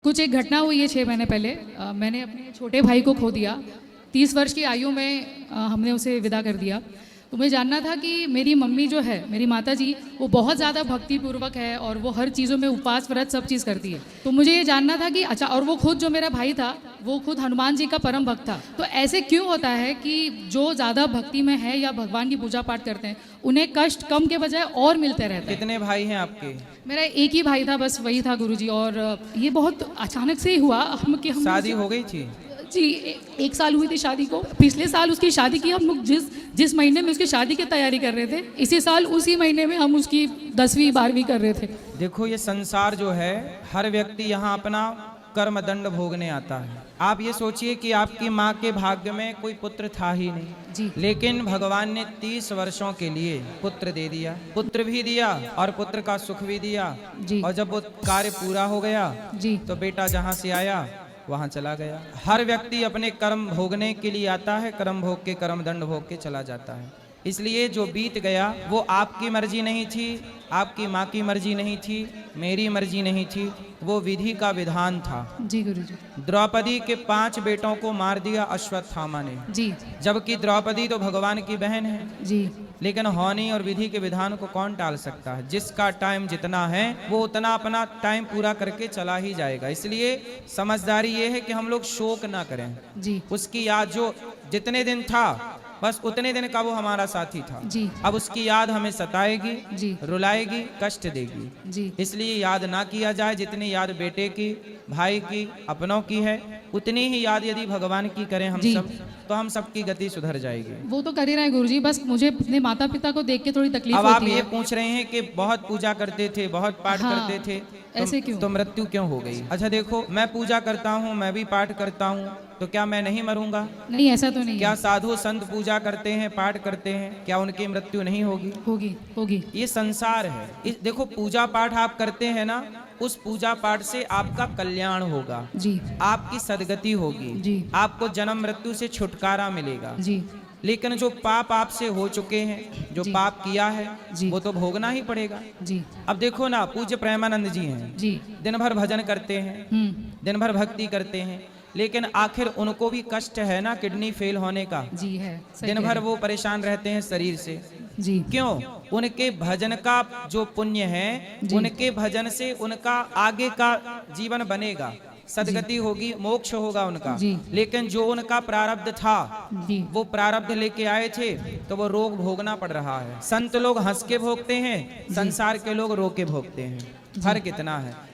कुछ एक घटना हुई है 6 महीने पहले। मैंने अपने छोटे भाई को खो दिया। 30 वर्ष की आयु में हमने उसे विदा कर दिया। तो मुझे जानना था कि मेरी मम्मी जो है, मेरी माता जी, वो बहुत ज़्यादा भक्तिपूर्वक है और वो हर चीज़ों में उपवास व्रत सब चीज़ करती है। तो मुझे ये जानना था कि अच्छा, और वो खुद जो मेरा भाई था वो खुद हनुमान जी का परम भक्त था। तो ऐसे क्यों होता है कि जो ज़्यादा भक्ति में है या भगवान की पूजा पाठ करते हैं उन्हें कष्ट कम के बजाय और मिलते रहते हैं? कितने भाई हैं आपके? मेरा एक ही भाई था, बस वही था गुरुजी। और ये बहुत अचानक से ही हुआ हम शादी हो गई थी? जी, एक साल हुई थी शादी को। पिछले साल उसकी शादी की। हम लोग जिस महीने में उसकी शादी की तैयारी कर रहे थे, इसी साल उसी महीने में हम उसकी 10वीं 12वीं कर रहे थे। देखो, ये संसार जो है, हर व्यक्ति यहाँ अपना कर्म दंड भोगने आता है। आप ये सोचिए कि आपकी माँ के भाग्य में कोई पुत्र था ही नहीं जी। लेकिन भगवान ने 30 वर्षों के लिए पुत्र दे दिया, पुत्र भी दिया और पुत्र का सुख भी दिया जी। और जब वो कार्य पूरा हो गया जी। तो बेटा जहाँ से आया वहाँ चला गया। हर व्यक्ति अपने कर्म भोगने के लिए आता है, कर्म भोग के कर्म दंड भोग के चला जाता है। इसलिए जो बीत गया वो आपकी मर्जी नहीं थी, आपकी माँ की मर्जी नहीं थी, मेरी मर्जी नहीं थी, वो विधि का विधान था। जी गुरुजी। द्रौपदी के 5 बेटों को मार दिया अश्वत्थामा ने, जी। जबकि द्रौपदी तो भगवान की बहन है। जी। लेकिन होनी और विधि के विधान को कौन टाल सकता है? जिसका टाइम जितना है वो उतना अपना टाइम पूरा करके चला ही जाएगा। इसलिए समझदारी ये है कि हम लोग शोक ना करें। जी। उसकी याद जो जितने दिन था बस उतने दिन का वो हमारा साथी था। जी। अब उसकी याद हमें सताएगी, जी। रुलाएगी, कष्ट देगी। जी। इसलिए याद ना किया जाए। जितनी याद बेटे की, भाई की, अपनों की है, उतनी ही याद यदि भगवान की करें हम सब, तो हम सबकी गति सुधर जाएगी। वो तो कर ही रहे हैं गुरुजी, बस मुझे अपने माता पिता को देख के थोड़ी तकलीफ अब आप होती ये है। पूछ रहे हैं कि बहुत पूजा करते थे, बहुत पाठ हाँ, करते थे, ऐसे क्यों? तो मृत्यु क्यों हो गई? अच्छा देखो, मैं पूजा करता हूँ, मैं भी पाठ करता हूँ, तो क्या मैं नहीं मरूंगा? नहीं, ऐसा तो नहीं क्या है। साधु संत पूजा करते हैं, पाठ करते हैं, क्या उनकी मृत्यु नहीं होगी? होगी होगी। ये संसार है। देखो, पूजा पाठ आप करते हैं ना, उस पूजा पाठ से आपका कल्याण होगा, जी। आपकी सदगति होगी, जी। आपको जन्म मृत्यु से छुटकारा मिलेगा। जी। लेकिन जो पाप आपसे हो चुके हैं, जो जी। पाप किया है, जी। वो तो भोगना ही पड़ेगा। जी। अब देखो ना, पूज्य प्रेमानंद जी हैं, जी। दिन भर भजन करते हैं, दिन भर भक्ति करते हैं, लेकिन आखिर उनको भी कष्ट है ना किडनी फेल होने का। जी है। सही दिन कह भर रहे वो परेशान रहते हैं शरीर से। हैं। जी। क्यों? उनके भजन का जो पुण्य है, जी। उनके भजन से उनका आगे का जीवन बनेगा, सदगति होगी, मोक्ष होगा उनका। जी। लेकिन जो उनका प्रारब्ध था, जी। वो प्रारब्ध लेके आए थे, तो वो रोग भोगना पड़ रहा है। संत लोग हंस के भोगते हैं, संसार के लोग रो के भोगते हैं। फर्क इतना है।